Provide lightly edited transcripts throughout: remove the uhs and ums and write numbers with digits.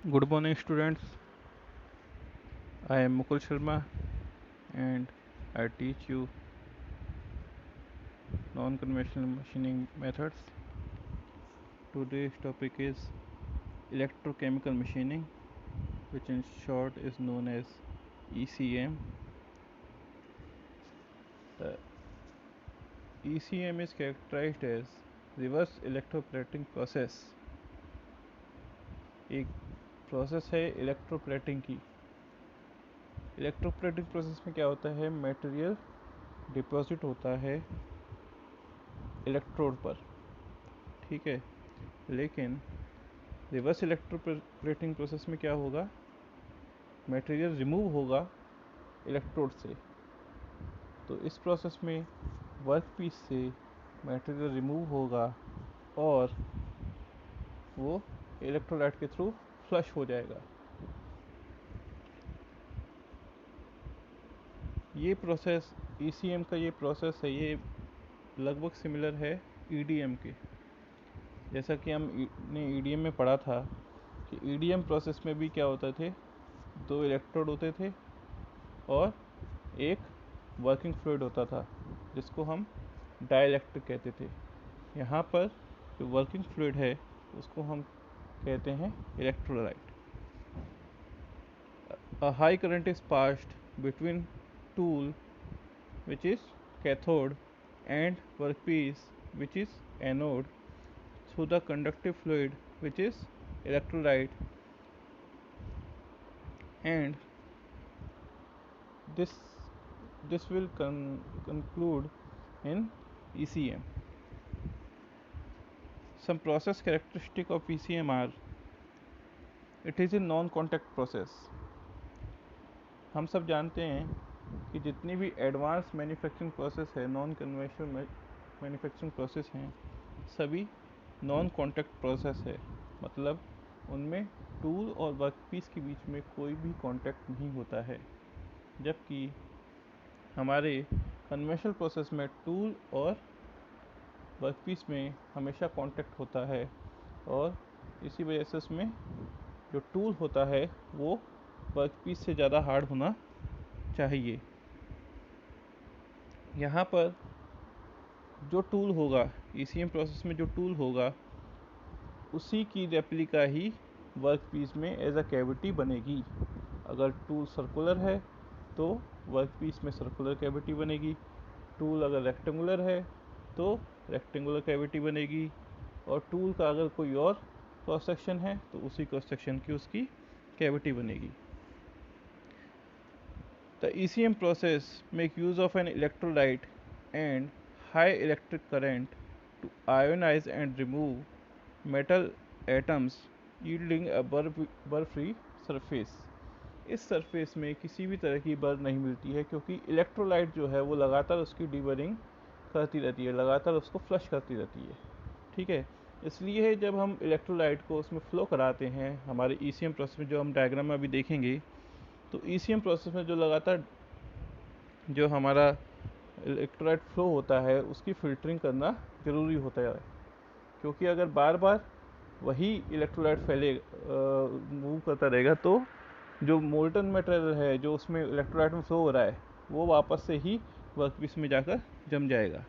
Good morning, students. I am Mukul Sharma and I teach you non conventional machining methods. Today's topic is electrochemical machining, which in short is known as ECM. The ECM is characterized as reverse electroplating process. एक process है electroplating की। Electroplating process में क्या होता है, material deposit होता है electrode पर, ठीक है। लेकिन रिवर्स इलेक्ट्रोप्लेटिंग प्रोसेस में क्या होगा, मटेरियल रिमूव होगा इलेक्ट्रोड से। तो इस प्रोसेस में वर्क पीस से मटेरियल रिमूव होगा और वो इलेक्ट्रोलाइट के थ्रू फ्लश हो जाएगा। ये प्रोसेस ECM का ये प्रोसेस है, ये लगभग सिमिलर है EDM के। जैसा कि हमने EDM में पढ़ा था कि EDM प्रोसेस में भी क्या होता थे, दो इलेक्ट्रोड होते थे और एक वर्किंग फ्लूइड होता था जिसको हम डाइलेक्ट्रिक कहते थे। यहाँ पर जो वर्किंग फ्लूइड है उसको हम कहते हैं electrolyte. A high current is passed between tool, which is cathode, and workpiece, which is anode, through the conductive fluid, which is electrolyte, and this this will conclude in ECM. Some process characteristic of ECM are: it is a non-contact process. हम सब जानते हैं कि जितनी भी advance manufacturing process है, non conventional manufacturing process हैं, सभी नॉन कॉन्टैक्ट प्रोसेस है। मतलब उनमें टूल और वर्कपीस के बीच में कोई भी कांटेक्ट नहीं होता है। जबकि हमारे कन्वेंशनल प्रोसेस में टूल और वर्कपीस में हमेशा कांटेक्ट होता है और इसी वजह से उसमें जो टूल होता है वो वर्कपीस से ज़्यादा हार्ड होना चाहिए। यहाँ पर जो टूल होगा, ECM प्रोसेस में जो टूल होगा उसी की रेप्लिका ही वर्कपीस में एज अ कैविटी बनेगी। अगर टूल सर्कुलर है तो वर्कपीस में सर्कुलर कैविटी बनेगी, टूल अगर रेक्टेंगुलर है तो रेक्टेंगुलर कैविटी बनेगी, और टूल का अगर कोई और क्रॉस सेक्शन है तो उसी क्रॉस सेक्शन की उसकी कैविटी बनेगी। The ECM process make use of an electrolyte and high electric current to ionize and remove metal atoms, yielding a burr-free surface. इस सरफेस में किसी भी तरह की बर्र नहीं मिलती है, क्योंकि इलेक्ट्रोलाइट जो है वो लगातार उसकी डीबरिंग करती रहती है, लगातार उसको फ्लश करती रहती है, ठीक है। इसलिए जब हम इलेक्ट्रोलाइट को उसमें फ़्लो कराते हैं हमारे ECM प्रोसेस में, जो हम डायग्राम में अभी देखेंगे, तो ECM प्रोसेस में जो लगातार जो हमारा इलेक्ट्रोलाइट फ्लो होता है उसकी फ़िल्टरिंग करना ज़रूरी होता है। क्योंकि अगर बार बार वही इलेक्ट्रोलाइट फैले मूव करता रहेगा तो जो मोल्टन मटेरियल है जो उसमें इलेक्ट्रोलाइट में फ्लो हो रहा है वो वापस से ही वर्कपीस में जाकर जम जाएगा।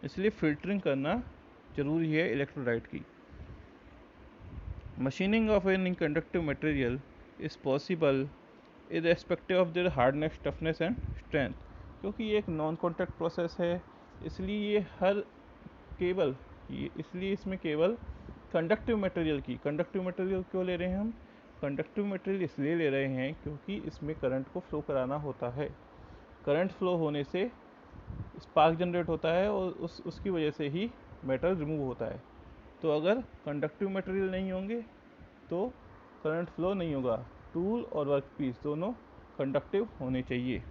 इसलिए फ़िल्टरिंग करना ज़रूरी है इलेक्ट्रोलाइट की। Machining of an inconductive material is possible irrespective of their hardness, toughness and strength. क्योंकि ये एक नॉन कॉन्टैक्ट प्रोसेस है, इसलिए ये हर केवल ये इसलिए इसमें केवल कंडक्टिव मटेरियल की, कंडक्टिव मटेरियल क्यों ले रहे हैं हम, कंडक्टिव मटेरियल इसलिए ले रहे हैं क्योंकि इसमें करंट को फ्लो कराना होता है। करंट फ्लो होने से स्पार्क जनरेट होता है और उसकी वजह से ही मेटल रिमूव होता है। तो अगर कंडक्टिव मटेरियल नहीं होंगे तो करंट फ्लो नहीं होगा। टूल और वर्कपीस दोनों कंडक्टिव होने चाहिए,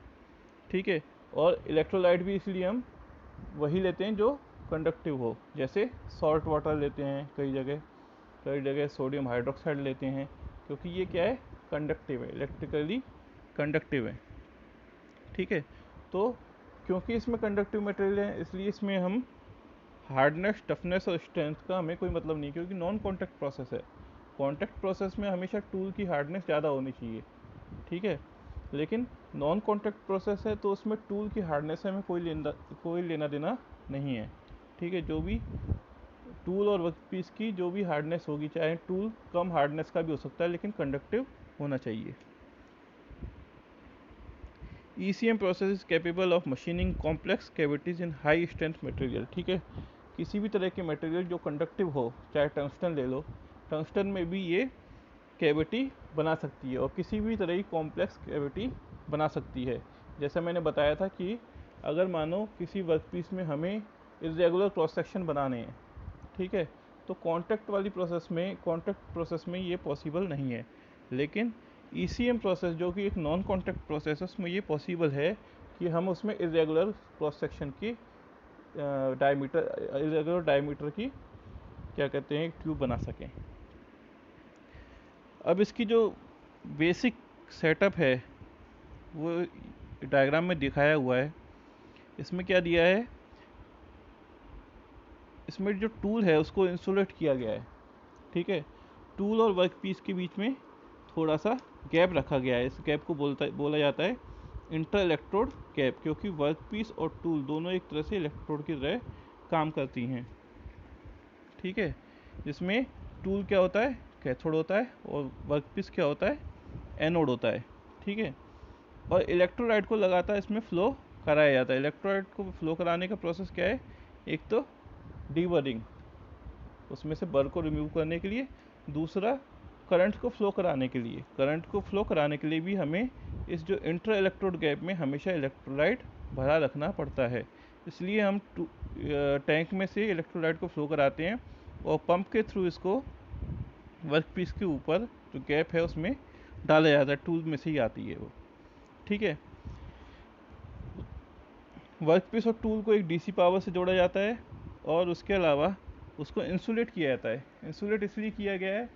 ठीक है। और इलेक्ट्रोलाइट भी इसलिए हम वही लेते हैं जो कंडक्टिव हो, जैसे सॉल्ट वाटर लेते हैं कई जगह सोडियम हाइड्रोक्साइड लेते हैं, क्योंकि ये क्या है, कंडक्टिव है, इलेक्ट्रिकली कंडक्टिव है, ठीक है। तो क्योंकि इसमें कंडक्टिव मटेरियल है इसलिए इसमें हम हार्डनेस, टफनेस और स्ट्रेंथ का हमें कोई मतलब नहीं, क्योंकि नॉन कॉन्टैक्ट प्रोसेस है। कॉन्टैक्ट प्रोसेस में हमेशा टूल की हार्डनेस ज़्यादा होनी चाहिए, ठीक है। लेकिन नॉन कॉन्टैक्ट प्रोसेस है तो उसमें टूल की हार्डनेस से हमें कोई लेना देना नहीं है, ठीक है। जो भी टूल और वर्कपीस की जो भी हार्डनेस होगी, चाहे टूल कम हार्डनेस का भी हो सकता है लेकिन कंडक्टिव होना चाहिए। ECM process is capable of machining complex cavities in high strength material, ठीक है। किसी भी तरह के मटेरियल जो कंडक्टिव हो, चाहे टंगस्टन ले लो, टंगस्टन में भी ये कैविटी बना सकती है और किसी भी तरह की कॉम्प्लेक्स कैविटी बना सकती है। जैसा मैंने बताया था कि अगर मानो किसी वर्कपीस में हमें इरेगुलर क्रॉस सेक्शन बनाने हैं, ठीक है, तो कॉन्टैक्ट प्रोसेस में ये पॉसिबल नहीं है। लेकिन ECM प्रोसेस जो कि एक नॉन कॉन्टैक्ट प्रोसेस है, उसमें ये पॉसिबल है कि हम उसमें इरेगुलर क्रॉस सेक्शन की इरेगुलर डायमीटर की क्या कहते हैं ट्यूब बना सकें। अब इसकी जो बेसिक सेटअप है वो डायग्राम में दिखाया हुआ है। इसमें क्या दिया है, इसमें जो टूल है उसको इंसुलेट किया गया है, ठीक है। टूल और वर्कपीस के बीच में थोड़ा सा गैप रखा गया है। इस गैप को बोला जाता है इंटर इलेक्ट्रोड गैप, क्योंकि वर्कपीस और टूल दोनों एक तरह से इलेक्ट्रोड की तरह काम करती हैं, ठीक है। जिसमें टूल क्या होता है, कैथोड होता है, और वर्कपीस क्या होता है, एनोड होता है, ठीक है। और इलेक्ट्रोलाइट को लगातार इसमें फ्लो कराया जाता है। इलेक्ट्रोलाइट को फ्लो कराने का प्रोसेस क्या है, एक तो डीबरिंग, उसमें से बर को रिमूव करने के लिए, दूसरा करंट को फ्लो कराने के लिए। करंट को फ्लो कराने के लिए भी हमें इस जो इंटर इलेक्ट्रोड गैप में हमेशा इलेक्ट्रोलाइट भरा रखना पड़ता है। इसलिए हम टैंक में से इलेक्ट्रोलाइट को फ्लो कराते हैं और पंप के थ्रू इसको वर्कपीस के ऊपर जो गैप है उसमें डाला जाता है। टूल में से ही आती है वो, ठीक है। वर्कपीस और टूल को एक DC पावर से जोड़ा जाता है और उसके अलावा उसको इंसुलेट किया जाता है। इंसुलेट इसलिए किया गया है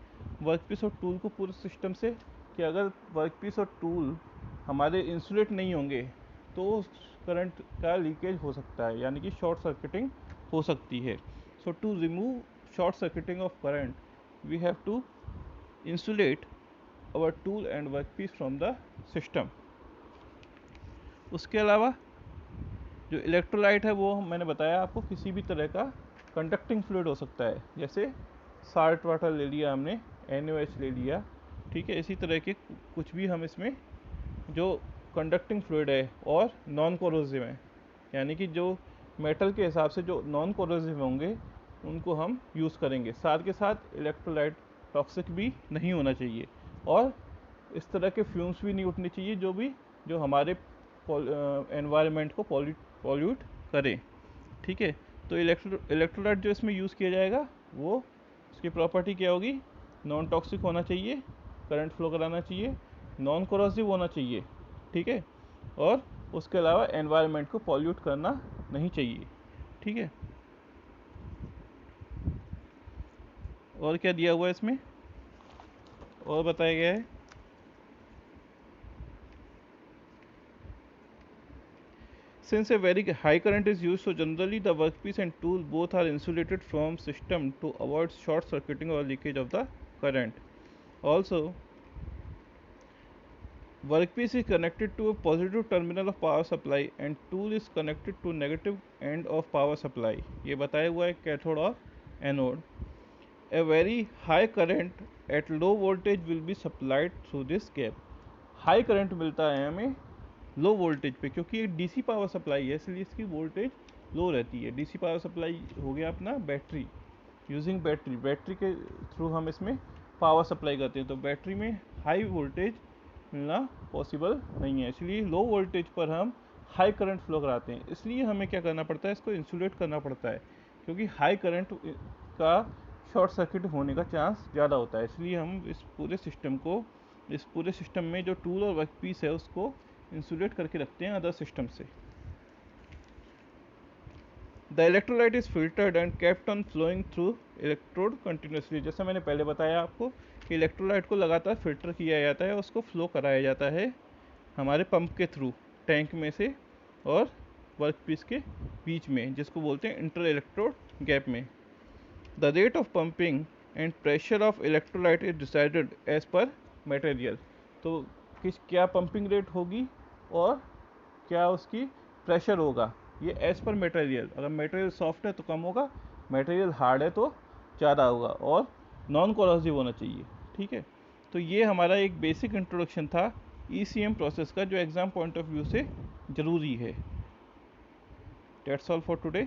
वर्कपीस और टूल को पूरे सिस्टम से, कि अगर वर्कपीस और टूल हमारे इंसुलेट नहीं होंगे तो करंट का लीकेज हो सकता है, यानी कि शॉर्ट सर्किटिंग हो सकती है। So to remove short circuiting of current we have to insulate our tool and workpiece from the system. उसके अलावा जो इलेक्ट्रोलाइट है वो मैंने बताया आपको किसी भी तरह का कंडक्टिंग फ्लूइड हो सकता है, जैसे साल्ट वाटर ले लिया हमने, NaOH ले लिया, ठीक है। इसी तरह के कुछ भी हम इसमें जो कंडक्टिंग फ्लूइड है और नॉन कोरोसिव है, यानी कि जो मेटल के हिसाब से जो नॉन कोरोसिव होंगे उनको हम यूज़ करेंगे। साथ के साथ इलेक्ट्रोलाइट टॉक्सिक भी नहीं होना चाहिए और इस तरह के फ्यूम्स भी नहीं उठने चाहिए जो हमारे एनवायरनमेंट को पॉल्यूट करें, ठीक है। तो इलेक्ट्रोलाइट जो इसमें यूज़ किया जाएगा वो उसकी प्रॉपर्टी क्या होगी, नॉन टॉक्सिक होना चाहिए, करंट फ्लो कराना चाहिए, नॉन कोरोसिव होना चाहिए, ठीक है, और उसके अलावा एनवायरनमेंट को पॉल्यूट करना नहीं चाहिए, ठीक है। और क्या दिया हुआ है इसमें और बताया गया है, since a very high current is used, so generally the workpiece and tool both are insulated from system to avoid short circuiting or leakage of the current. Also, workpiece is connected to a positive terminal of power supply and tool is connected to negative end of power supply. ये बताया हुआ है cathode और anode. A very high current at low voltage will be supplied through this gap. High current मिलता है हमें low voltage पे, क्योंकि ये DC पावर सप्लाई है इसलिए इसकी वोल्टेज लो रहती है। DC पावर सप्लाई हो गया अपना बैटरी, यूजिंग बैटरी के थ्रू हम इसमें पावर सप्लाई करते हैं, तो बैटरी में हाई वोल्टेज मिलना पॉसिबल नहीं है, इसलिए लो वोल्टेज पर हम हाई करंट फ्लो कराते हैं। इसलिए हमें क्या करना पड़ता है, इसको इंसुलेट करना पड़ता है, क्योंकि हाई करंट का शॉर्ट सर्किट होने का चांस ज़्यादा होता है। इसलिए हम इस पूरे सिस्टम में जो टूल और वर्कपीस है उसको इंसुलेट करके रखते हैं अदर सिस्टम से। The electrolyte is filtered and kept on flowing through electrode continuously. जैसा मैंने पहले बताया आपको कि इलेक्ट्रोलाइट को लगातार फिल्टर किया जाता है, उसको फ्लो कराया जाता है हमारे पंप के थ्रू टैंक में से और वर्कपीस के बीच में, जिसको बोलते हैं इंटर इलेक्ट्रोड गैप में। The rate of pumping and pressure of electrolyte is decided as per material. तो क्या पंपिंग रेट होगी और क्या उसकी प्रेशर होगा, ये एज पर मटेरियल। अगर मटेरियल सॉफ्ट है तो कम होगा, मटेरियल हार्ड है तो ज़्यादा होगा, और नॉन कोरोसिव होना चाहिए। ठीक है, तो ये हमारा एक बेसिक इंट्रोडक्शन था ECM प्रोसेस का, जो एग्ज़ाम पॉइंट ऑफ व्यू से ज़रूरी है। That's all for today.